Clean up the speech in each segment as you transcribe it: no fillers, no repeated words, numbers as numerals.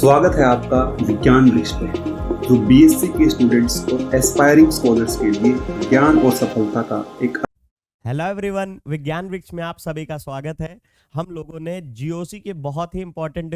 स्वागत है आपका विज्ञान वृक्ष पर, जो बीएससी के स्टूडेंट्स और एस्पायरिंग स्कॉलर्स के लिए ज्ञान और सफलता का एक। हेलो एवरीवन, विज्ञान वृक्ष में आप सभी का स्वागत है। हम लोगों ने जीओसी के बहुत ही इंपॉर्टेंट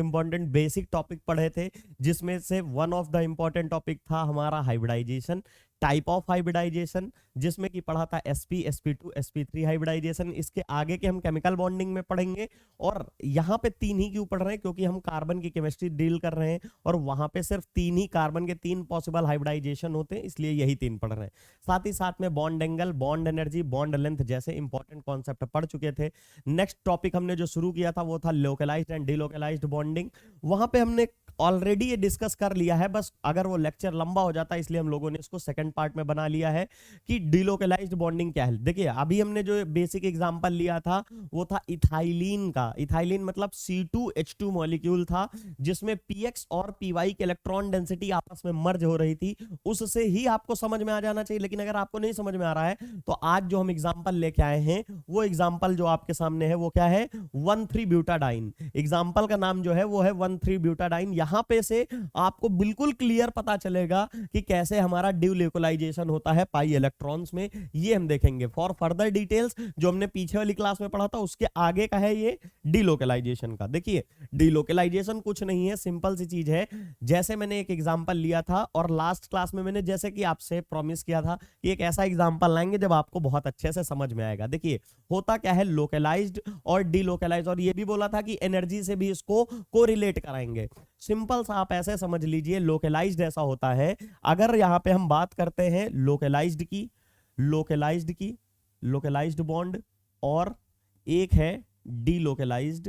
बेसिक टॉपिक पढ़े थे, जिसमें से one of the important topic था हमारा हाइब्रिडाइजेशन, टाइप ऑफ हाइब्रिडाइजेशन, जिसमें कि पढ़ा था sp sp2 sp3 हाइब्रिडाइजेशन। इसके आगे के हम केमिकल बॉन्डिंग में पढ़ेंगे, और यहाँ पे तीन ही क्यों पढ़ रहे हैं, क्योंकि हम कार्बन की केमिस्ट्री डील कर रहे हैं और वहां पे सिर्फ तीन ही कार्बन के तीन पॉसिबल हाइब्रिडाइजेशन होते हैं, इसलिए यही तीन पढ़ रहे हैं। साथ ही साथ में bond angle, bond energy, bond length जैसे इंपॉर्टेंट कॉन्सेप्ट पढ़ चुके थे। नेक्स्ट टॉपिक हमने जो शुरू किया था वो था लोकलाइज्ड एंड डिलोकलाइज्ड बॉन्डिंग। वहां पे हमने ऑलरेडी ये डिस्कस कर लिया है, बस अगर वो लेक्चर लंबा हो जाता है इसलिए हम लोगों ने इसको सेकंड पार्ट में बना लिया है कि डिलोकलाइज्ड बॉन्डिंग क्या है। देखिए, अभी हमने जो बेसिक एग्जांपल लिया था वो था इथाइलिन का। इथाइलिन मतलब C2H2 मॉलिक्यूल था, जिसमें px और py के इलेक्ट्रॉन डेंसिटी आपस में मर्ज हो रही थी। उससे ही आपको समझ में आ जाना चाहिए, लेकिन अगर आपको नहीं समझ में आ रहा है तो आज जो हम एग्जांपल लेके आए हैं वो एग्जांपल जो आपके सामने है वो क्या है, 1,3-ब्यूटाडाइन। एग्जांपल का नाम जो है वो है 1,3-ब्यूटाडाइन। यहां पे से आपको बिल्कुल क्लियर पता चलेगा कि कैसे हमारा डिलोकलाइजेशन होता है पाई इलेक्ट्रॉन्स में, ये हम देखेंगे। फॉर फर्दर डिटेल्स जो हमने पीछे वाली क्लास में पढ़ा था उसके आगे का है ये डिलोकलाइजेशन का। देखिए, डिलोकलाइजेशन कुछ नहीं है, सिंपल सी चीज है। जैसे मैंने एक एग्जांपल लिया था और लास्ट क्लास में मैंने जैसे कि आपसे प्रॉमिस किया था कि एक ऐसा एग्जांपल लाएंगे जब आपको बहुत अच्छे से समझ में आएगा। देखिए, होता क्या है लोकलाइज्ड और डिलोकलाइज्ड, और ये भी बोला था कि एनर्जी से भी इसको कोरिलेट कराएंगे। सिंपल सा आप ऐसे समझ लीजिए, लोकलाइज्ड ऐसा होता है, अगर यहां पे हम बात करते हैं लोकलाइज्ड बॉन्ड, और एक है डिलोकलाइज्ड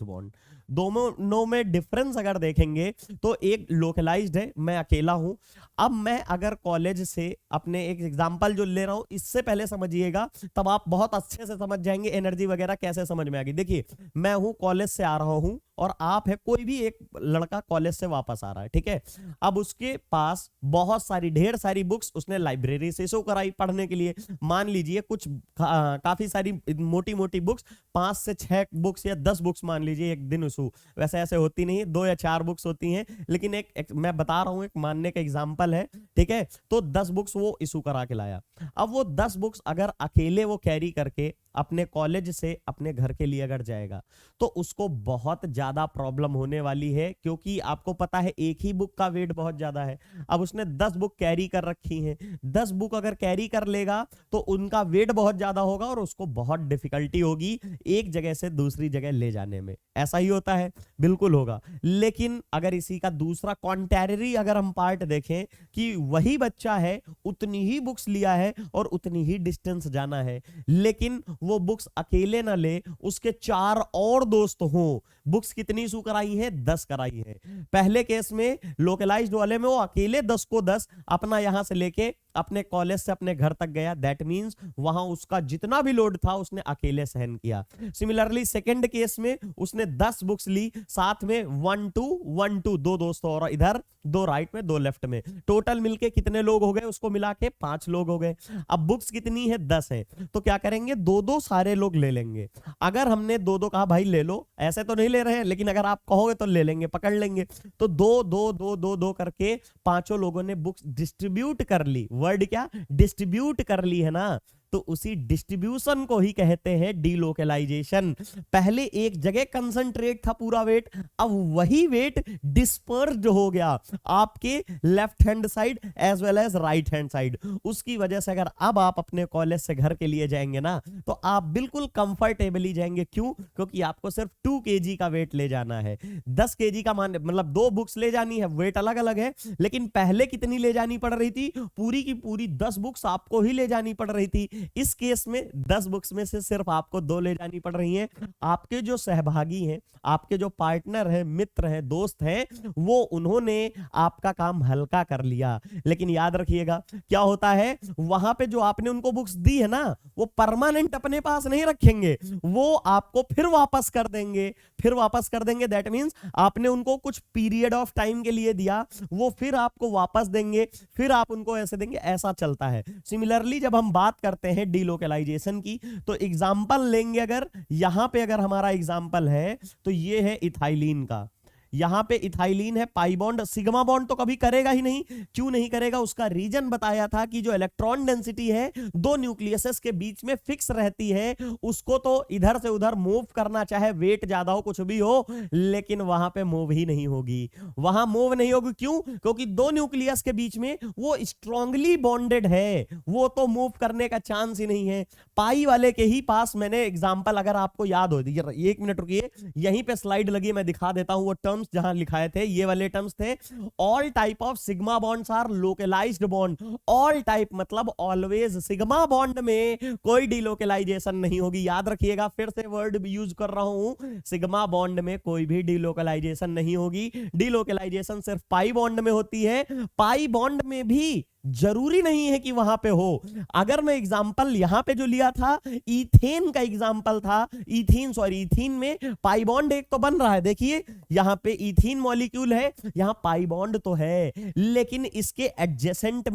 बॉन्ड। दोनों में डिफरेंस अगर देखेंगे तो एक लोकलाइज्ड है, मैं अकेला हूं। अब मैं अगर कॉलेज से अपने एक एग्जांपल जो ले रहा हूं, इससे पहले समझिएगा, तब आप बहुत अच्छे से समझ जाएंगे एनर्जी वगैरह कैसे समझ में आएगी। देखिए, मैं हूं कॉलेज से आ रहा हूं और आप है, कोई भी एक लड़का कॉलेज से वापस आ रहा है, ठीक है। अब उसके पास बहुत सारी ढेर सारी बुक्स उसने लाइब्रेरी से इशू कराई पढ़ने के लिए। मान लीजिए कुछ काफी सारी मोटी मोटी बुक्स, 5 से 6 बुक्स या 10 बुक्स मान लीजिए एक दिन इशू। वैसे ऐसे होती नहीं, 2 या 4 बुक्स होती हैं, लेकिन एक मैं बता रहा हूं, एक मानने का एग्जांपल है, ठीक है। तो 10 बुक्स वो इशू करा के लाया। अब वो 10 बुक्स अगर अकेले वो कैरी करके अपने कॉलेज से अपने घर के लिए अगर जाएगा तो उसको बहुत ज्यादा प्रॉब्लम होने वाली है, क्योंकि आपको पता है एक ही बुक का वेट बहुत ज्यादा है। अब उसने 10 बुक कैरी कर रखी हैं, 10 बुक अगर कैरी कर लेगा तो उनका वेट बहुत ज्यादा होगा और उसको बहुत डिफिकल्टी होगी एक जगह से दूसरी जगह ले जाने में। ऐसा ही होता है, बिल्कुल होगा। लेकिन अगर इसी का दूसरा कॉन्ट्रैरी अगर हम पार्ट देखें कि वही बच्चा है, उतनी ही बुक्स लिया है और उतनी ही डिस्टेंस जाना है, लेकिन वो बुक्स अकेले ना ले, उसके 4 और दोस्त हों। बुक्स कितनी इशू कराई है? 10 कराई है। पहले केस में लोकलाइज्ड वाले में वो अकेले 10 को 10 अपना यहां से लेके अपने कॉलेज से अपने घर तक गया। दैट मींस वहां उसका जितना भी लोड था उसने अकेले सहन किया। सिमिलरली सेकंड केस में उसने 10 बुक्स ली, साथ में 1-2 दो दोस्त और इधर 2 राइट में 2 लेफ्ट में, टोटल मिलके कितने लोग हो गए, उसको मिला के 5 लोग हो गए। अब बुक्स कितनी है? 10 है। तो क्या करेंगे, 2-2 सारे लोग ले लेंगे। अगर हमने 2-2 कहा भाई ले लो, ऐसे तो नहीं ले रहे हैं, लेकिन अगर आप कहोगे तो ले लेंगे, पकड़ लेंगे। तो 2-2 करके 5 लोगों ने बुक्स डिस्ट्रीब्यूट कर ली। वर्ड क्या? डिस्ट्रीब्यूट कर ली है ना। तो उसी डिस्ट्रीब्यूशन को ही कहते हैं डिलोकलाइजेशन। पहले एक जगह कंसंट्रेट था पूरा वेट, अब वही वेट डिस्पर्स्ड हो गया आपके left hand side as well as right hand side. उसकी वजह से अगर अब आप अपने कॉलेज से घर के लिए जाएंगे ना, तो आप बिल्कुल कंफर्टेबली जाएंगे। क्यों? क्योंकि आपको सिर्फ 2 kg का वेट ले जाना है। 10 kg का मान मतलब 2 बुक्स ले जानी है, वेट अलग अलग है, लेकिन पहले कितनी ले जानी पड़ रही थी? पूरी की पूरी 10 बुक्स आपको ही ले जानी पड़ रही थी। इस केस में 10 बुक्स में से सिर्फ आपको 2 ले जानी पड़ रही हैं। आपके जो सहभागी हैं, आपके जो पार्टनर हैं, मित्र हैं, दोस्त हैं, वो उन्होंने आपका काम हल्का कर लिया। लेकिन याद रखिएगा क्या होता है, वहां पे जो आपने उनको बुक्स दी है ना, वो परमानेंट अपने पास नहीं रखेंगे, वो आपको फिर वापस कर देंगे। दैट मींस आपने उनको कुछ पीरियड ऑफ टाइम के लिए दिया, वो फिर आपको वापस देंगे, फिर आप उनको ऐसे देंगे, ऐसा चलता है। सिमिलरली जब हम बात करते हैं डिलोकलाइजेशन की, तो एग्जांपल लेंगे, अगर यहां पे अगर हमारा एग्जांपल है तो ये है इथाइलिन का। यहां पे इथाइलिन है, पाई बॉन्ड, सिग्मा बॉन्ड तो कभी करेगा ही नहीं। क्यों नहीं करेगा? उसका रीजन बताया था कि जो इलेक्ट्रॉन डेंसिटी है दो न्यूक्लियसेस के बीच में फिक्स रहती है, उसको तो इधर से उधर मूव करना, चाहे वेट ज्यादा हो कुछ भी हो, लेकिन वहां पे मूव ही नहीं होगी, वहां मूव नहीं होगी। क्यों? क्योंकि दो न्यूक्लियस के बीच में वो स्ट्रांगली बॉन्डेड है, वो तो मूव करने का चांस ही नहीं है। पाई वाले के ही पास मैंने एग्जांपल, अगर आपको याद हो, एक मिनट रुकिए, यहीं पे स्लाइड लगी, मैं दिखा देता हूं वो टर्म्स जहां लिखाए थे, ये वाले टर्म्स थे। All type of sigma bonds are localised bond. All type मतलब ऑलवेज, सिग्मा बॉन्ड में कोई डिलोकलाइजेशन नहीं होगी। याद रखिएगा, फिर से वर्ड यूज कर रहा हूं, सिग्मा बॉन्ड में कोई भी डिलोकलाइजेशन नहीं होगी। डिलोकलाइजेशन सिर्फ पाई बॉन्ड में होती है। पाई बॉन्ड में भी जरूरी नहीं है कि वहां पे हो। अगर मैं एग्जांपल यहां पे जो लिया था, इथेन का एग्जांपल था, इथीन में पाई बॉन्ड एक तो बन रहा है, देखिए यहां पे इथीन मॉलिक्यूल है, यहां पाई बॉन्ड तो है, लेकिन इसके एडजेसेंट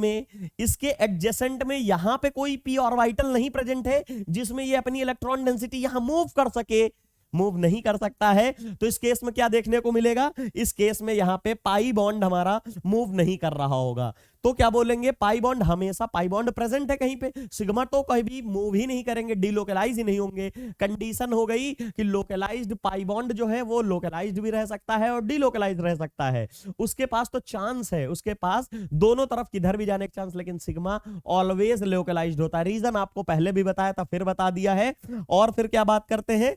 में यहां पे कोई पी ऑर्बिटल नहीं प्रेजेंट है जिसमें ये अपनी इलेक्ट्रॉन डेंसिटी यहां मूव कर सके, मूव नहीं कर सकता है। तो इस केस में क्या देखने को मिलेगा? इस केस में यहां पे पाई बॉन्ड हमारा मूव नहीं कर रहा होगा, तो क्या बोलेंगे? पाई बॉन्ड, हमेशा पाई बॉन्ड प्रेजेंट है कहीं पे, सिग्मा तो कहीं भी मूव ही नहीं करेंगे, डिलोकलाइज ही नहीं होंगे। कंडीशन हो गई कि लोकलाइज्ड पाई बॉन्ड जो है वो लोकलाइज्ड भी रह सकता है और डिलोकलाइज्ड रह सकता है। उसके पास तो चांस है, उसके पास दोनों तरफ किधर भी जाने का चांस, लेकिन सिग्मा ऑलवेज लोकलाइज्ड होता है। रीजन आपको पहले भी बताया था, फिर बता दिया है। और फिर क्या बात करते हैं,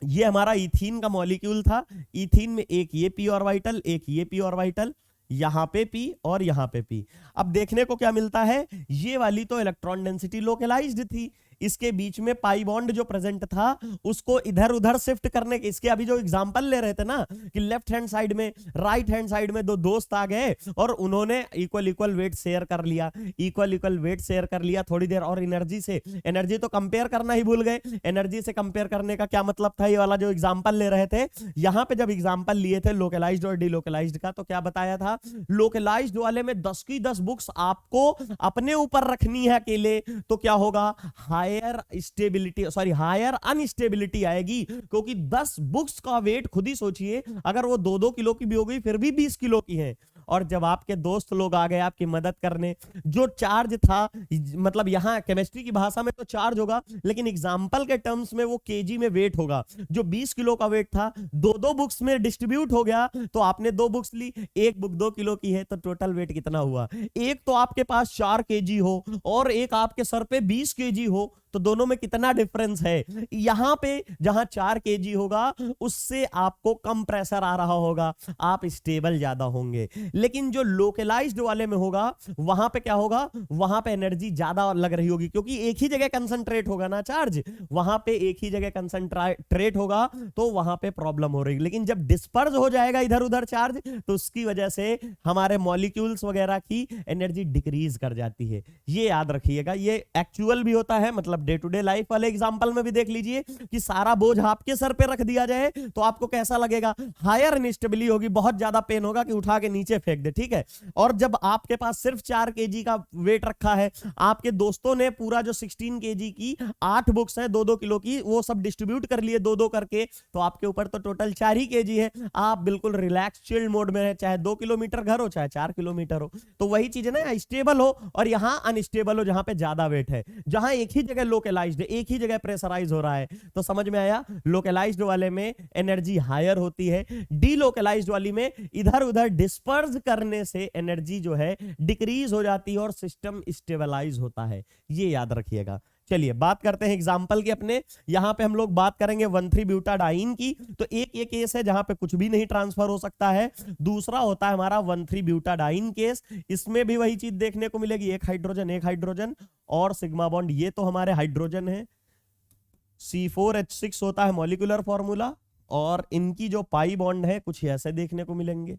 ये हमारा इथीन का मॉलिक्यूल था, इथीन में एक ये पी ऑर्बिटल, एक ये पी ऑर्बिटल, यहां पे पी और यहां पे पी। अब देखने को क्या मिलता है, ये वाली तो इलेक्ट्रॉन डेंसिटी लोकलाइज्ड थी, इसके बीच में पाई बॉन्ड जो प्रेजेंट था उसको इधर उधर शिफ्ट करने के, इसके अभी जो एग्जांपल ले रहे थे ना कि लेफ्ट हैंड साइड में, राइट हैंड साइड में दो दोस्त आ गए और उन्होंने इक्वल इक्वल वेट शेयर कर लिया, इक्वल इक्वल वेट शेयर कर लिया थोड़ी देर, और एनर्जी से, एनर्जी तो कंपेयर करना ही भूल गए। एनर्जी से कंपेयर करने का क्या मतलब था, ये वाला जो एग्जांपल ले रहे थे, यहां पे जब एग्जांपल लिए थे लोकलाइज्ड और डिलोकलाइज्ड का, तो क्या बताया था, लोकलाइज्ड वाले में 10 की 10 बुक्स आपको अपने ऊपर रखनी है अकेले, तो क्या होगा, higher stability, sorry higher unstability आएगी, क्योंकि 10 बुक्स का वेट खुद ही सोचिए, अगर वो 2-2 किलो की भी हो गई फिर भी 20 किलो की है। और जब आपके दोस्त लोग आ गए आपकी मदद करने, जो चार्ज था, मतलब यहां केमिस्ट्री की भाषा में तो चार्ज होगा, लेकिन एग्जांपल के टर्म्स में वो केजी में वेट होगा, जो 20 किलो का वेट था 2-2 बुक्स में डिस्ट्रीब्यूट हो गया, तो आपने 2 बुक्स ली, एक बुक 2 किलो की है, तो टोटल वेट कितना हुआ, एक तो आपके पास 4 केजी हो और एक आपके सर पे 20 केजी हो, तो दोनों में कितना डिफरेंस है। यहां पे जहां 4 केजी होगा उससे आपको कम प्रेशर आ रहा होगा, आप स्टेबल ज्यादा होंगे, लेकिन जो लोकलाइज्ड वाले में होगा वहां पे क्या होगा, वहां पे एनर्जी ज्यादा लग रही होगी, क्योंकि एक ही जगह कंसंट्रेट होगा ना चार्ज, वहां पे एक ही जगह कंसंट्रेट होगा, तो वहां पे प्रॉब्लम हो रही। लेकिन जब डिस्पर्स हो जाएगा इधर उधर चार्ज, तो उसकी वजह से हमारे मॉलिक्यूल्स वगैरह की एनर्जी डिक्रीज कर जाती है। ये याद रखिएगा, ये एक्चुअल भी होता है, मतलब डे टू डे लाइफ वाले एग्जांपल में भी देख लीजिए कि सारा बोझ आपके सर पे रख दिया जाए तो आपको कैसा लगेगा, हायर इनस्टेबिलिटी होगी, बहुत ज्यादा पेन होगा कि उठा के नीचे फेंक दे, ठीक है। और जब आपके पास सिर्फ 4 केजी का वेट रखा है, आपके दोस्तों ने पूरा जो 16 केजी की 8 बुक्स है 2-2 किलो की, वो सब डिस्ट्रीब्यूट कर लिए 2-2 करके, तो आपके ऊपर तो टोटल 4 ही केजी है, आप बिल्कुल रिलैक्स चिल्ड मोड में है, चाहे 2 किलोमीटर घर हो चाहे 4 किलोमीटर हो। तो वही चीज है ना, स्टेबल हो और यहां अनस्टेबल हो, जहां पे ज्यादा वेट है, जहां एक ही जगह लोकलाइज्ड, एक ही जगह प्रेशराइज हो रहा है। तो समझ में आया, लोकलाइज्ड वाले में एनर्जी हायर होती है, डीलोकलाइज्ड वाली में इधर उधर डिस्पर्स करने से एनर्जी जो है डिक्रीज हो जाती है और सिस्टम स्टेबलाइज होता है, ये याद रखिएगा। चलिए बात करते हैं एग्जाम्पल की अपने, यहां पे हम लोग बात करेंगे 1,3-ब्यूटाडाइन की। तो एक ये केस है जहां पे कुछ भी नहीं ट्रांसफर हो सकता है, दूसरा होता है हमारा 1,3-ब्यूटाडाइन केस, इसमें भी वही चीज देखने को मिलेगी, एक हाइड्रोजन और सिग्मा बॉन्ड, ये तो हमारे हाइड्रोजन है, C4H6 होता है मॉलिक्यूलर फॉर्मूला, और इनकी जो पाई बॉन्ड है कुछ ऐसे देखने को मिलेंगे,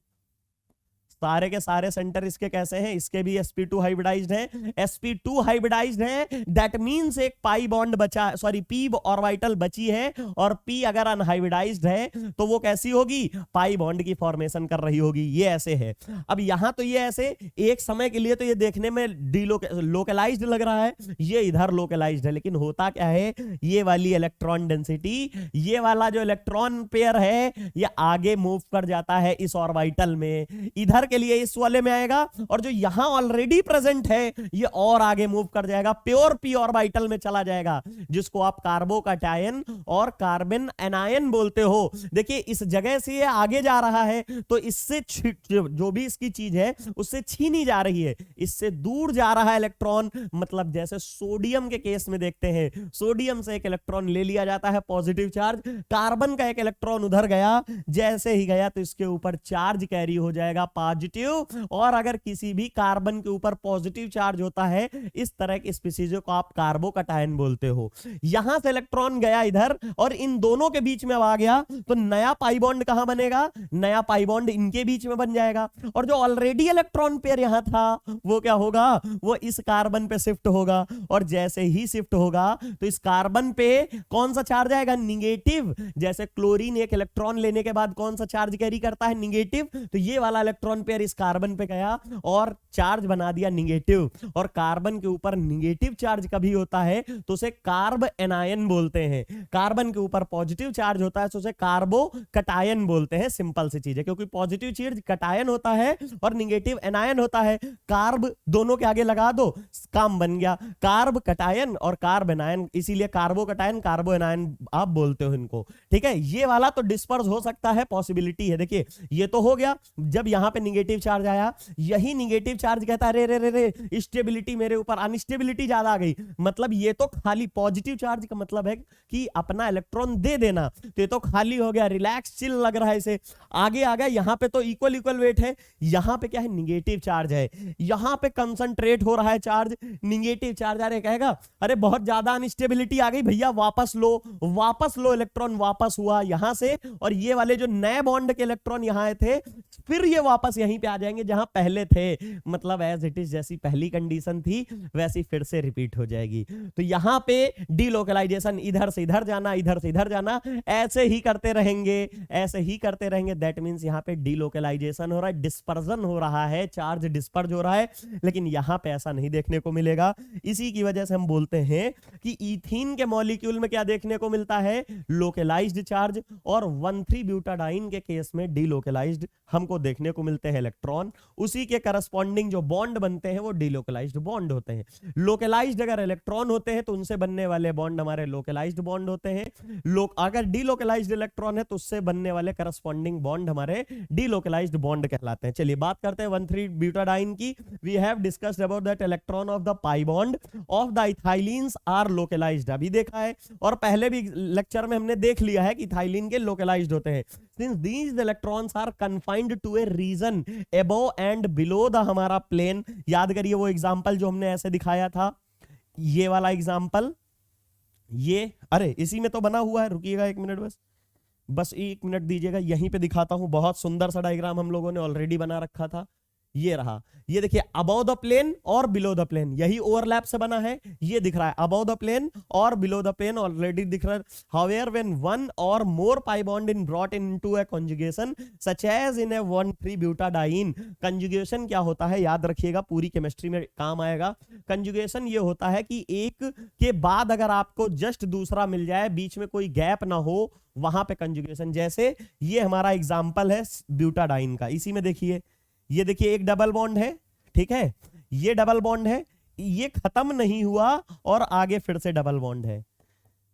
सारे के सारे सेंटर इसके कैसे हैं, इसके भी sp2 हाइब्रिडाइज्ड है, sp2 हाइब्रिडाइज्ड है, दैट मींस एक पाई बॉन्ड बचा, सॉरी p ऑर्बिटल बची है, और p अगर अनहाइब्रिडाइज्ड है तो वो कैसी होगी, पाई बॉन्ड की फॉर्मेशन कर रही होगी। ये ऐसे है। अब यहां तो ये ऐसे एक समय के लिए तो ये देखने में लोकलाइज्ड लग रहा है, ये इधर लोकलाइज्ड है, लेकिन होता क्या है, ये वाली इलेक्ट्रॉन डेंसिटी, ये वाला जो इलेक्ट्रॉन पेयर है ये आगे मूव कर जाता है इस ऑर्बिटल में, इधर के लिए इस वाले में आएगा, और जो यहां ऑलरेडी प्रेजेंट है ये और आगे मूव कर जाएगा, प्योर p ऑर्बिटल में चला जाएगा, जिसको आप कार्बोकैटायन और कार्बन एनायन बोलते हो। देखिए इस जगह से ये आगे जा रहा है तो इससे जो भी इसकी चीज है उससे छीनी जा रही है, इससे दूर जा रहा है इलेक्ट्रॉन। मतलब जैसे सोडियम के केस में देखते हैं, सोडियम से एक इलेक्ट्रॉन ले लिया जाता है पॉजिटिव चार्ज, कार्बन का एक इलेक्ट्रॉन उधर गया, जैसे ही गया तो इसके ऊपर चार्ज कैरी हो जाएगा पॉजिटिव, और अगर किसी भी कार्बन के ऊपर पॉजिटिव चार्ज होता है इस तरह की स्पीशीज को आप कार्बोकैटायन बोलते हो। यहां से इलेक्ट्रॉन गया इधर और इन दोनों के बीच में अब आ गया, तो नया पाई बॉन्ड कहां बनेगा, नया पाई बॉन्ड इनके बीच में बन जाएगा, और जो ऑलरेडी इलेक्ट्रॉन पेयर यहां था वो क्या होगा, वो इस कार्बन पे शिफ्ट होगा, और जैसे ही शिफ्ट होगा तो इस कार्बन पे कौन सा चार्ज आएगा, निगेटिव। जैसे क्लोरीन एक इलेक्ट्रॉन लेने के बाद कौन सा चार्ज कैरी करता है, निगेटिव, तो ये वाला इलेक्ट्रॉन पेयर इस कार्बन पे गया और चार्ज बना दिया निगेटिव, और कार्बन के ऊपर निगेटिव चार्ज कभी होता है तो उसे कार्ब एनायन बोलते हैं, कार्बन के ऊपर पॉजिटिव चार्ज होता है तो उसे कार्बोकैटायन बोलते हैं। सिंपल सी चीज है, क्योंकि पॉजिटिव चार्ज कैटायन होता है और निगेटिव एनायन होता है, कार्ब दोनों के आगे लगा दो, काम बन गया, कार्ब कैटायन और कार्ब एनायन, इसीलिए कार्बोकैटायन कार्बो एनायन आप बोलते हो इनको, ठीक है। ये वाला तो डिस्पर्स हो सकता है, पॉसिबिलिटी है। देखिए ये तो हो गया, जब यहां पे निगेटिव चार्ज आया, यही निगेटिव चार्ज कहता है रे रे रे रे स्टेबिलिटी मेरे ऊपर, अनस्टेबिलिटी ज्यादा आ गई, मतलब ये तो खाली पॉजिटिव चार्ज का मतलब है कि अपना इलेक्ट्रॉन दे देना, तो ये तो खाली हो गया, रिलैक्स चिल लग रहा है इसे, आगे आ गया, यहां पे तो इक्वल इक्वल वेट है, यहां पे क्या है, निगेटिव चार्ज है, यहां पे कंसंट्रेट हो रहा है चार्ज, निगेटिव चार्ज आ रहा है, कहेगा अरे बहुत ज्यादा अनस्टेबिलिटी आ गई भैया, वापस लो इलेक्ट्रॉन वापस हुआ यहां से, और ये वाले जो नए बॉन्ड के इलेक्ट्रॉन यहां आए थे फिर ये वापस यहीं पे आ जाएंगे जहां पहले थे, मतलब एज इट इज, जैसी पहली कंडीशन थी वैसी फिर से रिपीट हो जाएगी। तो यहां पे डीलोकलाइजेशन, इधर से इधर जाना, इधर से इधर जाना, ऐसे ही करते रहेंगे, ऐसे ही करते रहेंगे, दैट मींस यहां पे डीलोकलाइजेशन हो रहा है, डिस्पर्जन हो रहा है, चार्ज डिस्पर्ज हो रहा है, लेकिन यहां पे ऐसा नहीं देखने को मिलेगा। इसी की वजह से हम बोलते हैं कि ईथीन के मॉलिक्यूल में क्या देखने को मिलता है, लोकलाइज्ड चार्ज, और 1,3-ब्यूटाडाइन के केस में डीलोकलाइज्ड हमको देखने को मिलते हैं इलेक्ट्रॉन, उसी के करस्पॉन्डिंग जो बॉन्ड बनते हैं वो डीलोकलाइज्ड बॉन्ड होते हैं। लोकलाइज्ड अगर इलेक्ट्रॉन होते हैं तो उनसे बनने वाले बॉन्ड हमारे लोकलाइज्ड बॉन्ड होते हैं, अगर डीलोकलाइज्ड इलेक्ट्रॉन है तो उससे बनने वाले करस्पॉन्डिंग बॉन्ड हमारे डीलोकलाइज्ड बॉन्ड कहलाते हैं। चलिए बात करते हैं 1,3-ब्यूटाडाइन की। We have discussed about that electron of the pi bond of the ethylenes are localized, अभी देखा है, और पहले भी लेक्चर में हमने देख लिया है कि इथाइलिन के लोकलाइज्ड होते हैं। Since these electrons are confined to a region above and below the हमारा प्लेन, याद करिए वो एग्जांपल जो हमने ऐसे दिखाया था, ये वाला एग्जांपल, ये अरे इसी में तो बना हुआ है, रुकिएगा एक मिनट, बस एक मिनट दीजिएगा, यहीं पे दिखाता हूं, बहुत सुंदर सा डायग्राम हम लोगों ने ऑलरेडी बना रखा था, ये रहा, ये देखिए अबव द प्लेन और बिलो द प्लेन, यही ओवरलैप से बना है, ये दिख रहा है अबव द प्लेन और बिलो द प्लेन ऑलरेडी दिख रहा है। हाउएवर व्हेन वन और more pi bond in brought into a conjugation such as in a 1,3-ब्यूटाडाइन, कंजुगेशन क्या होता है याद रखिएगा, पूरी केमिस्ट्री में काम आएगा। कंजुगेशन ये होता है कि एक के बाद अगर आपको जस्ट दूसरा मिल जाए, बीच में कोई गैप ना हो, वहां पे कंजुगेशन, जैसे ये हमारा एग्जांपल है ब्यूटाडाइन का, इसी में देखिए, ये देखिए एक डबल बॉन्ड है, ठीक है, ये डबल बॉन्ड है, ये खत्म नहीं हुआ और आगे फिर से डबल बॉन्ड है,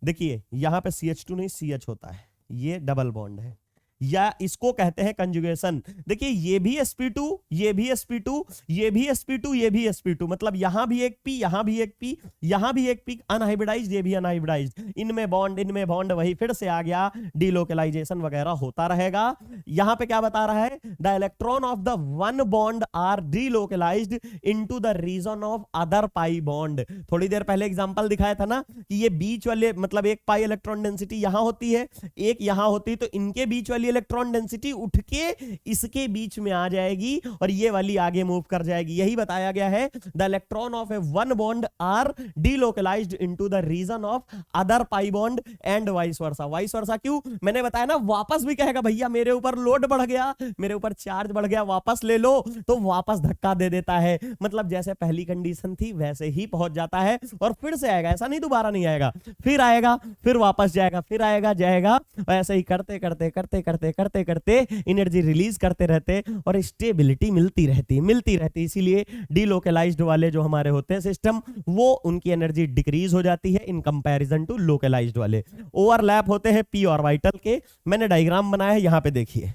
देखिए यहां पे CH2 नहीं CH होता है, ये डबल बॉन्ड है, या इसको कहते हैं कंजुगेशन। देखिए ये भी sp2, ये भी sp2, ये भी sp2, ये भी sp2, मतलब यहां भी एक p, यहां भी एक p, यहां भी एक p, अनहाइब्रिडाइज्ड, ये भी अनहाइब्रिडाइज्ड, इनमें बॉन्ड, वही फिर से आ गया, डीलोकलाइजेशन वगैरह होता रहेगा। यहां पे क्या बता रहा है, the electron of the one bond are delocalised into the region of other pi bond. थोड़ी देर पहले एग्जांपल दिखाया था ना कि ये बीच वाले, मतलब एक पाई इलेक्ट्रॉन डेंसिटी यहां होती है, एक यहां होती है, तो इनके बीच वाली वाली इलेक्ट्रॉन डेंसिटी उठ के इसके बीच में आ जाएगी और ये वाली आगे मूव कर जाएगी। यही बताया गया है, the electron of a one bond are delocalised into the region of other pi bond and vice versa. Vice versa क्यों? मैंने बताया ना, वापस भी कहेगा भैया मेरे ऊपर लोड बढ़ गया, मेरे ऊपर चार्ज बढ़ गया, वापस ले लो, तो वापस धक्का दे देता है। मतलब जैसे पहली कंडीशन थी वैसे ही पहुंच जाता है और फिर से आएगा, ऐसा नहीं दोबारा नहीं आएगा, फिर आएगा, फिर वापस जाएगा, फिर आएगा, जाएगा, ऐसे ही करते करते करते करते करते करते एनर्जी रिलीज करते रहते और स्टेबिलिटी मिलती रहती। इसीलिए डीलोकलाइज्ड वाले जो हमारे होते हैं सिस्टम, वो उनकी एनर्जी डिक्रीज हो जाती है इन कंपैरिजन टू लोकलाइज्ड वाले। ओवरलैप होते हैं पी ऑर्बिटल के। मैंने डायग्राम बनाया है, यहां पे देखिए,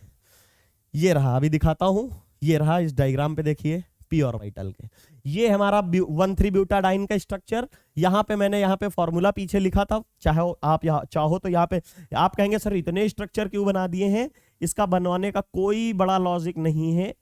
ये रहा, अभी दिखाता हूं, ये रहा, इस डायग्राम पे देखिए पी ऑर्बिटल के, ये हमारा 1,3 ब्यूटाडाइन का स्ट्रक्चर। यहाँ पे मैंने यहाँ पे फॉर्मूला पीछे लिखा था, चाहे आप यहाँ चाहो तो यहाँ पे आप कहेंगे सर इतने स्ट्रक्चर क्यों बना दिए हैं? इसका बनवाने का कोई बड़ा लॉजिक नहीं है,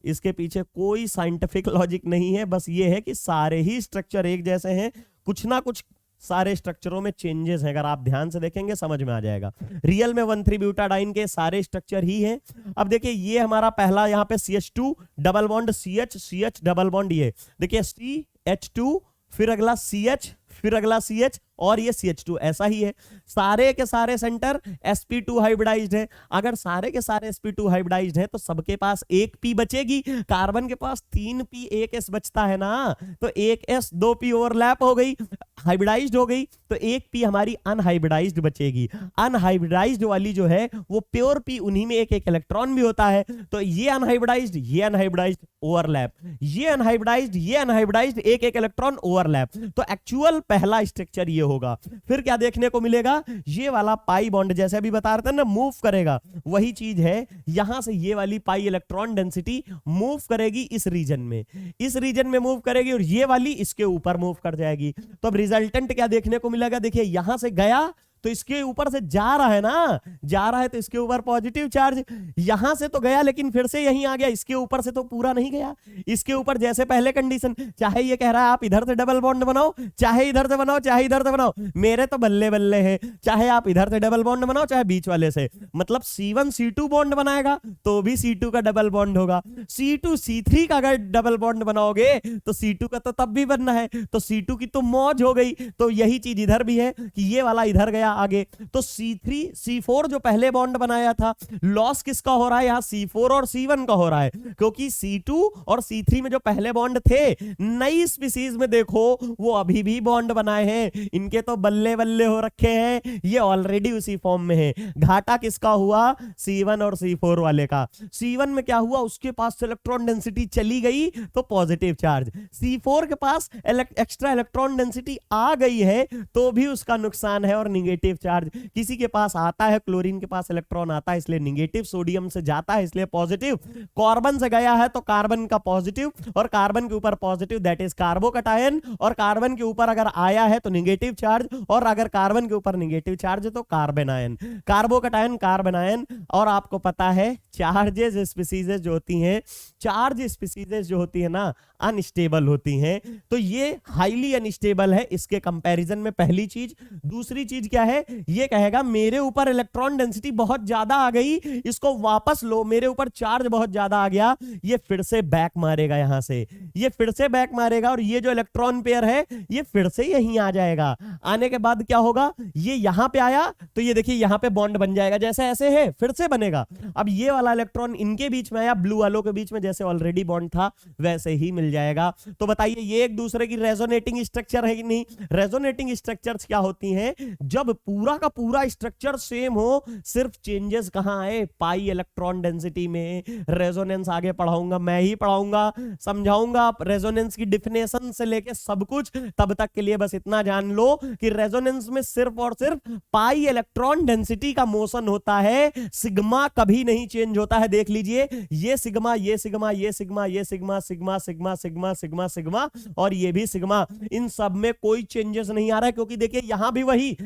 इसके पीछे कोई साइंटिफिक लॉजिक नहीं है, बस ये है कि सारे ही स्ट्रक्चर एक जैसे हैं, कुछ ना कुछ सारे स्ट्रक्चरों में चेंजेस हैं। अगर आप ध्यान से देखेंगे समझ में आ जाएगा। रियल में 1,3 ब्यूटाडाइन के सारे स्ट्रक्चर ही हैं। अब देखिए ये हमारा पहला यहाँ पे CH2 double bond CH double bond, ये देखिए CH2, फिर अगला CH, फिर अगला CH और ये CH2, ऐसा ही है। सारे के सारे सेंटर sp2 हाइब्रिडाइज्ड है। अगर सारे के सारे sp2 हाइब्रिडाइज्ड है तो सबके पास एक p बचेगी। कार्बन के पास 3p 1s बचता है ना, तो 1s 2p ओवरलैप हो गई, हाइब्रिडाइज्ड हो गई, तो एक p हमारी अनहाइब्रिडाइज्ड बचेगी। अनहाइब्रिडाइज्ड वाली जो है वो प्योर p, उन्हीं में एक एक इलेक्ट्रॉन भी होता है, तो ये अनहाइब्रिडाइज्ड ओवरलैप, ये अनहाइब्रिडाइज्ड एक एक इलेक्ट्रॉन ओवरलैप। तो एक्चुअल पहला स्ट्रक्चर ये होगा। फिर क्या देखने को मिलेगा? ये वाला पाई बॉन्ड, जैसे अभी बता रहे थे ना, मूव करेगा, वही चीज है। यहां से ये वाली पाई इलेक्ट्रॉन डेंसिटी मूव करेगी इस रीजन में मूव करेगी और ये वाली इसके ऊपर मूव कर जाएगी। तो अब रिजल्टेंट क्या देखने को मिलेगा? देखिए यहां से गया तो इसके ऊपर से जा रहा है ना, जा रहा है तो इसके ऊपर पॉजिटिव चार्ज, यहां से तो गया लेकिन फिर से यहीं आ गया, इसके ऊपर से तो पूरा नहीं गया। इसके ऊपर जैसे पहले कंडीशन, चाहे ये कह रहा है आप इधर से डबल बॉन्ड बनाओ, चाहे इधर से बनाओ, चाहे इधर से बनाओ, मेरे तो बल्ले बल्ले है, चाहे आप इधर से डबल बॉन्ड बनाओ चाहे बीच वाले से, मतलब C1 C2 बॉन्ड बनाएगा तो भी C2 का डबल बॉन्ड होगा, C2 C3 का अगर डबल बॉन्ड बनाओगे तो C2 का तो तब भी बनना है, तो C2 की तो मौज हो गई। तो यही चीज इधर भी है कि ये वाला इधर गया आगे, तो C3 C4 जो पहले बॉन्ड बनाया था, लॉस किसका हो रहा है? यहां C4 और C1 का हो रहा है, क्योंकि C2 और C3 में जो पहले बॉन्ड थे, नई स्पीसीज में देखो वो अभी भी बॉन्ड बनाए हैं, इनके तो बल्ले बल्ले हो रखे हैं, ये ऑलरेडी उसी फॉर्म में है। घाटा किसका हुआ? C1 और C4 वाले का। C1 में क्या हुआ? उसके पास इलेक्ट्रॉन डेंसिटी चली गई तो पॉजिटिव चार्ज, C4 के पास एक्स्ट्रा इलेक्ट्रॉन डेंसिटी आ गई है तो भी उसका नुकसान है और निगेटिव चार्ज। किसी के पास आता है, क्लोरीन के पास इलेक्ट्रॉन आता है इसलिए निगेटिव, सोडियम से जाता है इसलिए पॉजिटिव, कार्बन से गया है तो कार्बन का पॉजिटिव, और कार्बन के ऊपर पॉजिटिव दैट इज कार्बोकटायन, और कार्बन के ऊपर अगर आया है तो निगेटिव चार्ज, और अगर कार्बन के ऊपर निगेटिव चार्ज तो carbon ion, carbocation, carbon ion. और आपको पता है चार्जेस स्पीसीज जो होती हैं, चार्ज स्पीसीज जो होती है ना, अनस्टेबल होती हैं, तो ये हाईली अनस्टेबल है इसके कंपैरिजन में, पहली चीज। दूसरी चीज क्या है? ये कहेगा मेरे ऊपर इलेक्ट्रॉन डेंसिटी बहुत ज्यादा आ गई, इसको वापस लो, मेरे ऊपर चार्ज बहुत ज्यादा आ गया, ये फिर से बैक मारेगा, यहां से ये फिर से बैक मारेगा, और ये जो इलेक्ट्रॉन पेयर है ये फिर से यहीं आ जाएगा। आने के बाद क्या होगा? ये यहां पे आया तो ये देखिए यहां पे बॉन्ड बन जाएगा, जैसे ऐसे है फिर से बनेगा। अब ये वाला इलेक्ट्रॉन इनके बीच में आया, ब्लू वालों के बीच में जैसे ऑलरेडी बॉन्ड था वैसे ही मिल जाएगा। तो बताइए ये एक दूसरे की रेजोनेटिंग स्ट्रक्चर है कि नहीं? रेजोनेटिंग स्ट्रक्चर्स क्या होती हैं? जब पूरा का पूरा स्ट्रक्चर सेम हो, सिर्फ चेंजेस कहां आए? पाई इलेक्ट्रॉन डेंसिटी में। रेजोनेंस आगे पढ़ाऊंगा, मैं ही पढ़ाऊंगा, समझाऊंगा रेजोनेंस की डिफिनेशन से लेके सब कुछ। तब तक के लिए बस इतना जान लो कि रेजोनेंस में सिर्फ और सिर्फ पाई इलेक्ट्रॉन डेंसिटी का मोशन होता है, सिग्मा कभी नहीं चेंज होता है। देख लीजिए ये सिग्मा, ये सिग्मा, ये सिग्मा, ये sigma, sigma sigma sigma sigma sigma और ये भी सिग्मा, इन सब में कोई चेंजेस नहीं आ रहा है, क्योंकि देखिए यहां भी वही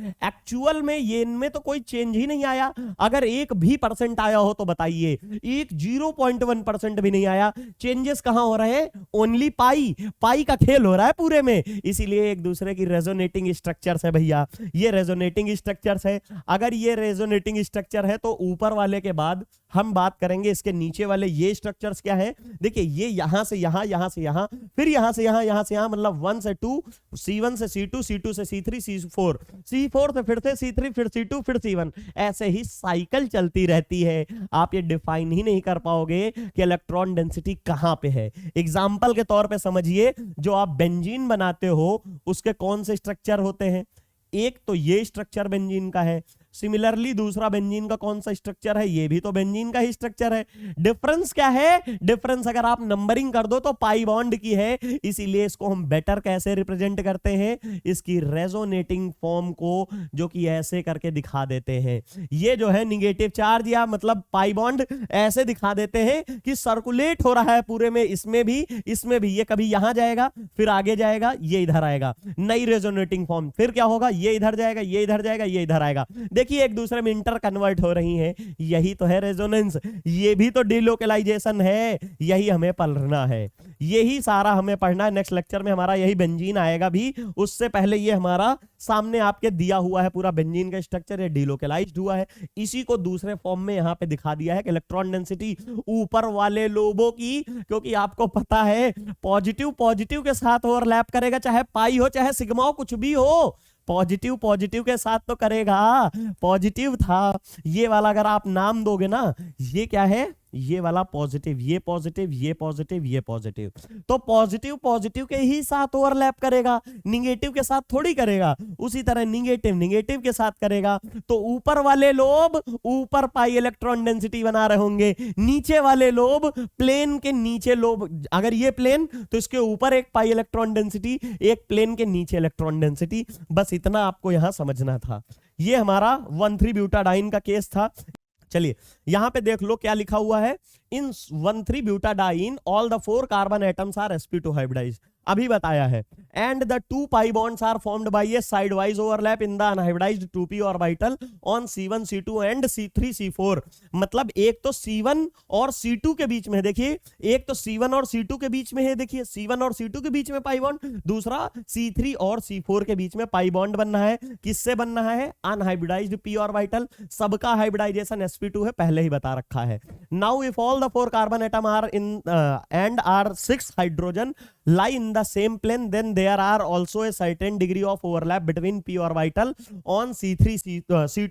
एक्चुअल में ये इनमें तो कोई चेंज ही नहीं आया। अगर 1% आया हो तो बताइए, 0.1% भी नहीं आया। चेंजेस कहां हो रहे हैं? ओनली पाई का खेल हो रहा है पूरे में। इसीलिए एक दूसरे की रेजोनेटिंग स्ट्रक्चर्स है भैया, ये रेजोनेटिंग स्ट्रक्चर्स है। अगर ये रेजोनेटिंग स्ट्रक्चर है तो ऊपर वाले के बाद हम बात करेंगे इसके नीचे वाले ये स्ट्रक्चर्स क्या है। देखिए ये यहां से यहां, यहां से यहां, फिर यहां से यहां, यहां से यहां, मतलब 1 से 2, C1 से C2, C2 से C3, C4, C4 से फिर से C3, फिर C2, फिर C1, ऐसे ही साइकिल चलती रहती है। आप ये डिफाइन ही नहीं कर पाओगे कि इलेक्ट्रॉन डेंसिटी कहां पे है। एग्जांपल के तौर पे समझिए, जो आप बेंजीन बनाते हो उसके कौन से स्ट्रक्चर होते हैं? एक तो ये स्ट्रक्चर बेंजीन का है, सिमिलरली दूसरा बेंजीन का कौन सा स्ट्रक्चर है? ये भी तो बेंजीन का ही स्ट्रक्चर है। डिफरेंस क्या है? डिफरेंस अगर आप नंबरिंग कर दो तो पाई बॉन्ड की है। इसीलिए इसको हम बेटर कैसे रिप्रेजेंट करते हैं? इसकी रेजोनेटिंग फॉर्म को, जो कि ऐसे करके दिखा देते हैं। ये जो है निगेटिव चार्ज या मतलब पाई बॉन्ड ऐसे दिखा देते हैं कि सर्कुलेट हो रहा है पूरे में, इसमें भी, इसमें भी। ये कभी यहां जाएगा, फिर आगे जाएगा, ये इधर आएगा, नई रेजोनेटिंग फॉर्म। फिर क्या होगा? ये इधर जाएगा, ये इधर जाएगा, ये इधर आएगा। देखिए एक दूसरे में इंटर कन्वर्ट हो रही हैं। यही तो है रेजोनेंस, ये भी तो डिलोकलाइजेशन है। यही हमें पढ़ना है, यही सारा हमें पढ़ना है। नेक्स्ट लेक्चर में हमारा यही बेंजीन आएगा भी। उससे पहले ये हमारा सामने आपके दिया हुआ है पूरा बेंजीन का स्ट्रक्चर, ये डिलोकलाइज्ड हुआ है। इसी को दूसरे फॉर्म में यहां पे दिखा दिया है कि इलेक्ट्रॉन डेंसिटी ऊपर वाले लोबों की, क्योंकि आपको पता है पॉजिटिव पॉजिटिव के साथ ओवरलैप करेगा, चाहे पाई हो चाहे सिग्मा हो, कुछ भी हो, पॉजिटिव पॉजिटिव के साथ तो करेगा। पॉजिटिव था ये वाला, अगर आप नाम दोगे ना, ये क्या है? ये वाला पॉजिटिव, ये पॉजिटिव, ये पॉजिटिव, ये पॉजिटिव। तो पॉजिटिव पॉजिटिव के ही साथ ओवरलैप करेगा, निगेटिव के साथ थोड़ी करेगा। उसी तरह निगेटिव निगेटिव के साथ करेगा। तो ऊपर वाले लोब ऊपर पाई इलेक्ट्रॉन डेंसिटी बना रहे होंगे, नीचे वाले लोब प्लेन के नीचे लोब, अगर ये प्लेन तो इसके ऊपर एक पाई इलेक्ट्रॉन डेंसिटी, एक प्लेन के नीचे इलेक्ट्रॉन डेंसिटी। बस इतना आपको यहां समझना था। ये हमारा 1,3-ब्यूटाडाइन का केस था। चलिए यहां पे देख लो क्या लिखा हुआ है। इन 1,3-ब्यूटाडाइन all the 4 carbon atoms are sp2 hybridized, अभी बताया है। And the 2 pi bonds are formed by a side wise overlap in the unhybridized 2p orbital on C1 C2 and C3 C4। मतलब एक तो C1 और C2 के बीच में है, देखिए एक तो C1 और C2 के बीच में है, देखिए C1 और C2 के बीच में पाई बॉन्ड, दूसरा C3 और C4 के बीच में पाई बॉन्ड बनना है। किससे बनना है? Unhybridised p orbital. सबका हाइब्रिडाइजेशन sp2 है, पहले ही बता रखा है। Now if all the 4 carbon atom are in and are 6 hydrogen lie in the same plane, then there are also a certain degree of overlap between p orbital on C2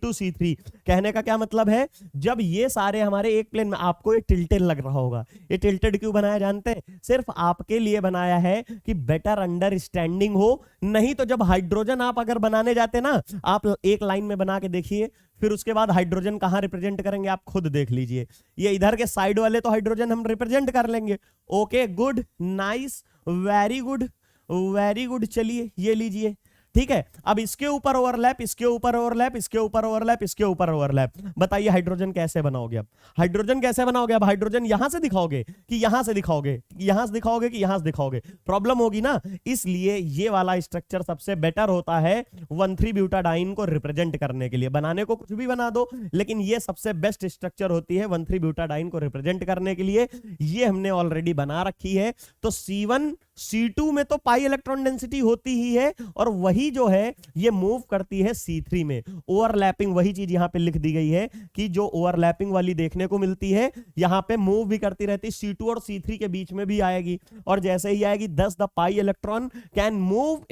C3। कहने का क्या मतलब है? जब ये सारे हमारे एक प्लेन में, आपको ये टिल्टेड लग रहा होगा। ये टिल्टेड क्यों बनाया जानते हैं? सिर्फ आपके लिए बनाया है कि बेटर अंडरस्टैंडिंग हो। नहीं तो जब हाइड्रोजन आप अगर बनाने जाते ना, आप एक लाइन में बना के देखिए, फिर उसके बाद हाइड्रोजन कहां रिप्रेजेंट करेंगे आप खुद देख लीजिए। ये इधर के साइड वाले तो हाइड्रोजन हम रिप्रेजेंट कर लेंगे। Okay, good, nice, very good, very good. चलिए ये लीजिए, ठीक है। अब इसके ऊपर ओवरलैप, इसके ऊपर ओवरलैप, इसके ऊपर ओवरलैप, इसके ऊपर ओवरलैप। बताइए हाइड्रोजन कैसे बनाओगे? अब हाइड्रोजन कैसे बनाओगे? अब हाइड्रोजन यहां से दिखाओगे कि यहां से दिखाओगे, यहां से दिखाओगे कि यहां से दिखाओगे? प्रॉब्लम होगी ना। इसलिए ये वाला स्ट्रक्चर सबसे बेटर होता है 1,3-ब्यूटाडाइन को रिप्रेजेंट करने के लिए। बनाने को कुछ भी बना दो, लेकिन ये सबसे बेस्ट स्ट्रक्चर होती है 1,3-ब्यूटाडाइन को रिप्रेजेंट करने के लिए। ये हमने ऑलरेडी बना रखी है। तो C1 C2 में तो पाई इलेक्ट्रॉन डेंसिटी होती ही है, और वही जो है ये मूव करती है C3 में। ओवरलैपिंग वही चीज यहां पे लिख दी गई है कि जो ओवरलैपिंग वाली देखने को मिलती है, यहां पे मूव भी करती रहती है। C2 और C3 के बीच में भी आएगी, और जैसे ही आएगी 10 the pi electron can move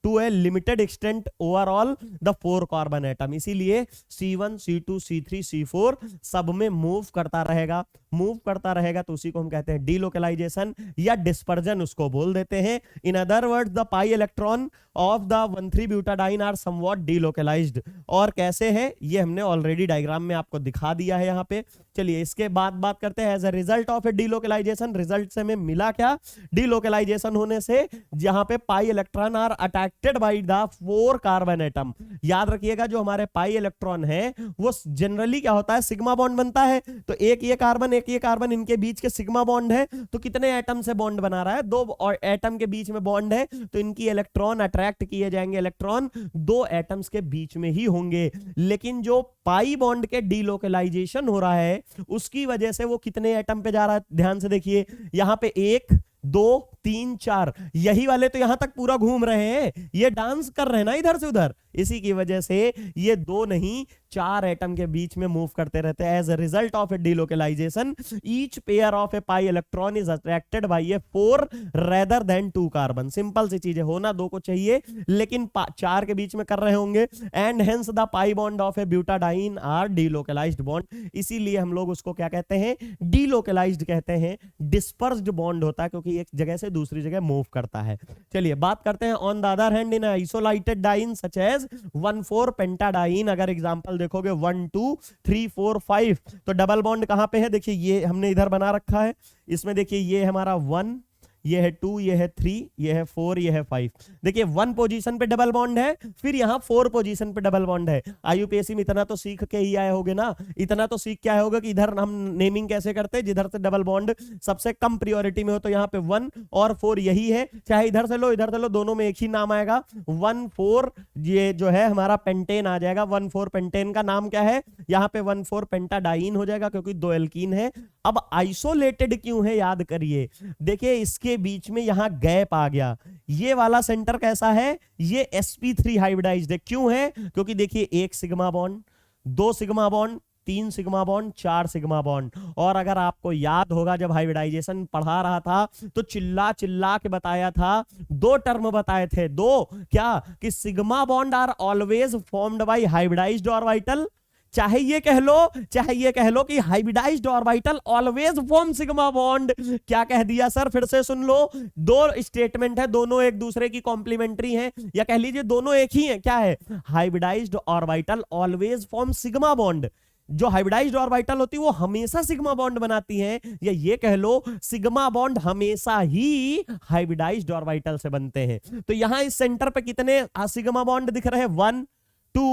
to a limited extent overall the 4 carbon atom. इसीलिए C1 C2 C3 C4 सब में मूव करता रहेगा, मूव करता रहेगा। तो उसी को हम कहते हैं डिलोकलाइजेशन या डिस्पर्जन, उसको बोल देते हैं। In other words the pi electron of the 1,3-ब्यूटाडाइन आर समवॉट डिलोकलाइज्ड। और कैसे है ये हमने ऑलरेडी डायग्राम में आपको दिखा दिया है यहाँ पे। चलिए इसके बाद बात करते हैं as a result of a delocalisation, result से हमें मिला क्या? डीलोकलाइजेशन होने से जहां पे pi electron are attracted by the 4 carbon atom. याद रखिएगा जो हमारे पाई इलेक्ट्रॉन है वो जनरली क्या होता है, सिग्मा बॉन्ड बनता है। तो एक ये कार्बन इनके बीच के सिग्मा बॉन्ड है, तो कितने एटम से बॉन्ड बना रहा है? 2 और एटम के बीच में बॉन्ड है, तो इनकी इलेक्ट्रॉन अट्रैक्ट किए जाएंगे, इलेक्ट्रॉन 2 एटम्स के बीच में ही होंगे। लेकिन जो पाई बॉन्ड के डीलोकलाइजेशन हो रहा है उसकी वजह से वो कितने एटम पे जा रहा है? ध्यान से देखिए, यहां पे 1 2 3 4, यही वाले तो यहां तक पूरा घूम रहे हैं, ये डांस कर रहे हैं ना इधर से उधर। इसी की वजह से ये 2 नहीं 4 एटम के बीच में मूव करते रहते हैं। As a result of a delocalization each pair of a pi electron is attracted by a 4 rather than 2 carbon. Simple सी चीज है, होना 2 को चाहिए लेकिन 4 के बीच में कर रहे होंगे। And hence the pi bond of a butadiene are delocalised bond. इसीलिए हम लोग उसको क्या कहते हैं? डीलोकलाइज्ड कहते हैं। डिस्पर्स्ड बॉन्ड होता है क्योंकि एक जगह से दूसरी जगह मूव करता है। चलिए बात करते हैं on the other hand in isolated diene such as 1,4 pentadiene. अगर एग्जांपल देखोगे 1 2 3 4 5, तो डबल बॉन्ड कहां पे है? देखिए ये हमने इधर बना रखा है, इसमें देखिए ये हमारा 1, ये है 2, ये है 3, ये है 4, ये है 5। देखिए 1 पोजीशन पे डबल बॉन्ड है, फिर यहाँ 4 पोजीशन पे डबल बॉन्ड है। आईयूपीएससी में इतना तो सीख के ही आए होगे ना, इतना तो सीख के आए होगे कि इधर हम नेमिंग कैसे करते हैं, जिधर से डबल बॉन्ड सबसे कम प्रायोरिटी में हो तो यहाँ पे 1 और 4 यही है, चाहे इधर से लो इधर से लो, दोनों में एक ही नाम आएगा 1,4। ये जो है हमारा पेंटेन आ जाएगा। 1,4 पेंटेन का नाम क्या है? यहाँ पे 1,4 पेंटाडाइन हो जाएगा क्योंकि 2 एल्कीन है। अब आइसोलेटेड क्यों है याद करिए, देखिए इसके बीच में यहां गैप आ गया। ये वाला सेंटर कैसा है? ये sp3 हाइब्रिडाइज्ड है। क्यों है? क्योंकि देखिए 1 sigma bond, 2 sigma bond, 3 sigma bond, 4 sigma bond. और अगर आपको याद होगा जब हाइब्रिडाइजेशन पढ़ा रहा था तो चिल्ला चिल्ला के बताया था, 2 टर्म बताए थे, 2 क्या कि sigma bond are always formed by hybridised orbital. चाहे ये कह लो कि hybridised orbital always form sigma bond. क्या कह दिया सर? फिर से सुन लो, 2 स्टेटमेंट है, दोनों एक दूसरे की कॉम्प्लीमेंट्री हैं, या कह लीजिए दोनों एक ही हैं। क्या है? Hybridised orbital always form sigma bond. जो हाइब्रिडाइज्ड ऑर्बिटल होती है वो हमेशा सिग्मा बॉन्ड बनाती हैं, या ये कह लो सिग्मा बॉन्ड हमेशा ही हाइब्रिडाइज्ड ऑर्बिटल से बनते हैं। तो यहां इस सेंटर पे कितने सिग्मा बॉन्ड दिख रहे हैं? 1 2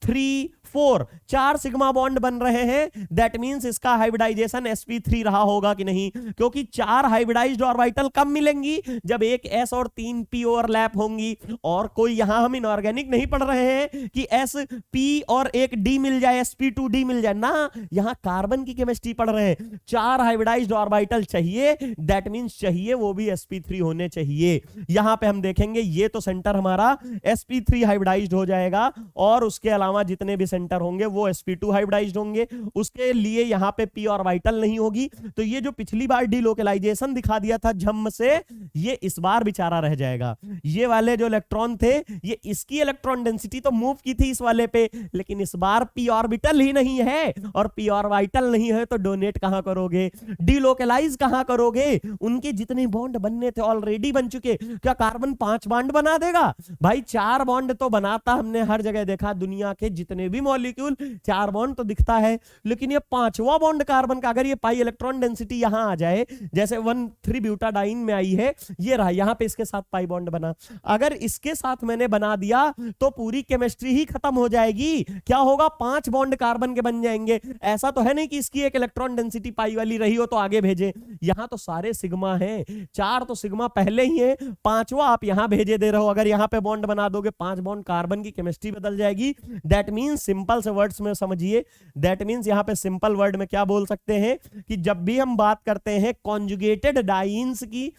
3 4, 4 सिग्मा बॉन्ड बन रहे हैं। दैट मींस इसका हाइब्रिडाइजेशन sp3 रहा होगा कि नहीं? क्योंकि 4 हाइब्रिडाइज्ड ऑर्बिटल कब मिलेंगी? जब एक s और 3 p ओवरलैप होंगी। और कोई यहां हम इनऑर्गेनिक नहीं पढ़ रहे हैं कि sp और एक d मिल जाए, sp2d मिल जाए ना, यहां कार्बन की केमिस्ट्री पढ़ रहे हैं। 4 हाइब्रिडाइज्ड ऑर्बिटल चाहिए, दैट मींस चाहिए वो भी sp3 होने चाहिए। यहां पे हम देखेंगे ये तो सेंटर हमारा sp3 हाइब्रिडाइज्ड हो जाएगा, और उसके अलावा जितने भी सेंटर होंगे वो sp2 हाइब्रिडाइज्ड होंगे। उसके लिए यहां पे p ऑर्बिटल नहीं होगी। तो ये जो पिछली बार डीलोकलाइजेशन दिखा दिया था झम से, ये इस बार बेचारा रह जाएगा। ये वाले जो इलेक्ट्रॉन थे, ये इसकी इलेक्ट्रॉन डेंसिटी तो मूव की थी इस वाले पे, लेकिन इस बार p ऑर्बिटल ही नहीं है, और p ऑर्बिटल नहीं है तो डोनेट कहां करोगे? डीलोकलाइज कहां करोगे? उनके जितने बॉन्ड बनने थे ऑलरेडी बन चुके। क्या कार्बन 5 बॉन्ड बना देगा? भाई 4 बॉन्ड तो बनाता, हमने हर जगह देखा, दुनिया के जितने भी मॉलिक्यूल 4 बॉन्ड तो दिखता है, लेकिन ये 5वां बॉन्ड कार्बन का, अगर ये पाई इलेक्ट्रॉन डेंसिटी यहां आ जाए, जैसे 1,3 ब्यूटाडाइन में आई है, ये रहा, यहां पे इसके साथ पाई बॉन्ड बना, अगर इसके साथ मैंने बना दिया तो पूरी केमिस्ट्री ही खत्म हो जाएगी। क्या होगा? 5 बॉन्ड कार्बन के बन जाएंगे। ऐसा तो है नहीं कि इसकी एक इलेक्ट्रॉन डेंसिटी पाई वाली रही हो तो आगे भेजे। यहां तो सारे सिग्मा हैं, 4 तो सिग्मा पहले ही है, 5वां आप यहां भेजे दे रहे हो। अगर यहां पे बॉन्ड बना दोगे 5 बॉन्ड, कार्बन की केमिस्ट्री बदल जाएगी। दैट मींस सिंपल से वर्ड्स में समझिए, दैट मींस यहां पे सिंपल वर्ड में क्या बोल सकते हैं कि जब भी हम बात करते हैं कॉन्जुगेटेड डाइन्स की,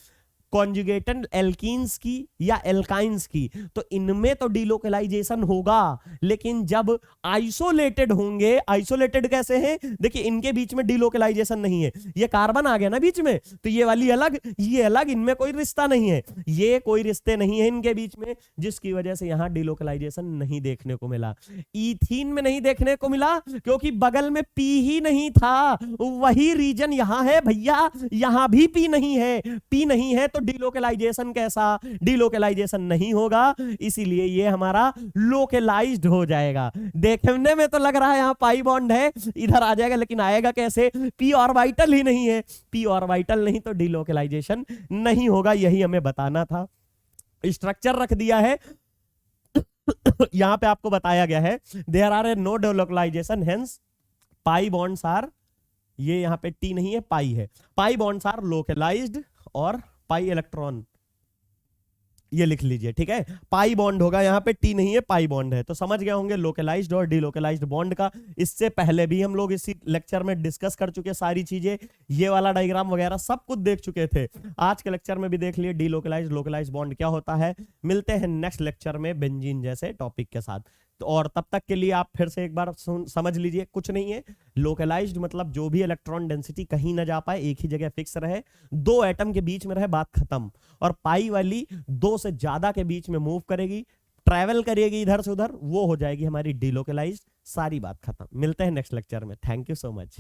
कॉन्जुगेटेड एल्कीन्स की या एल्काइंस की, तो इनमें तो डीलोकलाइजेशन होगा, लेकिन जब आइसोलेटेड होंगे, आइसोलेटेड कैसे हैं? देखिए इनके बीच में डीलोकलाइजेशन नहीं है, ये कार्बन आ गया ना बीच में, तो ये वाली अलग, ये अलग, इनमें कोई रिश्ता नहीं है, ये कोई रिश्ते नहीं है इनके बीच में, जिसकी वजह से यहां डीलोकलाइजेशन नहीं देखने को मिला। ईथीन में नहीं देखने को मिला क्योंकि बगल में पी ही नहीं था, वही रीजन यहां है भैया, यहां भी पी नहीं है, पी नहीं है तो डीलोकलाइजेशन कैसा, डीलोकलाइजेशन नहीं होगा, इसीलिए ये हमारा लोकलाइज्ड हो जाएगा। देखने में तो लग रहा है यहाँ पाई बॉन्ड है, इधर आ जाएगा, लेकिन आएगा कैसे, पी ऑर्बिटल ही नहीं है, पी ऑर्बिटल नहीं तो डीलोकलाइजेशन नहीं होगा, यही हमें बताना था। स्ट्रक्चर रख दिया है यहां पे आपको बताया गया है there are a no delocalisation, hence pi bonds are, ये यहां पे टी नहीं है पाई है, पाई बॉन्ड्स आर लोकलाइज्ड और पाई इलेक्ट्रॉन, ये लिख लीजिए, ठीक है। पाई बॉन्ड होगा यहाँ पे, टी नहीं है पाई बॉन्ड है। तो समझ गए होंगे लोकलाइज्ड और डीलोकलाइज्ड बॉन्ड का। इससे पहले भी हम लोग इसी लेक्चर में डिस्कस कर चुके सारी चीजें, ये वाला डायग्राम वगैरह सब कुछ देख चुके थे। आज के लेक्चर में भी देख लिए डीलोकलाइज्ड लोकलाइज्ड बॉन्ड क्या होता है। मिलते हैं नेक्स्ट लेक्चर में बेंजीन जैसे टॉपिक के साथ। तो और तब तक के लिए आप फिर से एक बार समझ लीजिए, कुछ नहीं है, लोकलाइज्ड मतलब जो भी इलेक्ट्रॉन डेंसिटी कहीं ना जा पाए, एक ही जगह फिक्स रहे, दो एटम के बीच में रहे, बात खत्म। और पाई वाली दो से ज्यादा के बीच में मूव करेगी, ट्रैवल करेगी इधर से उधर, वो हो जाएगी हमारी डीलोकलाइज्ड, सारी बात खत्म। मिलते हैं नेक्स्ट लेक्चर में, थैंक यू सो मच।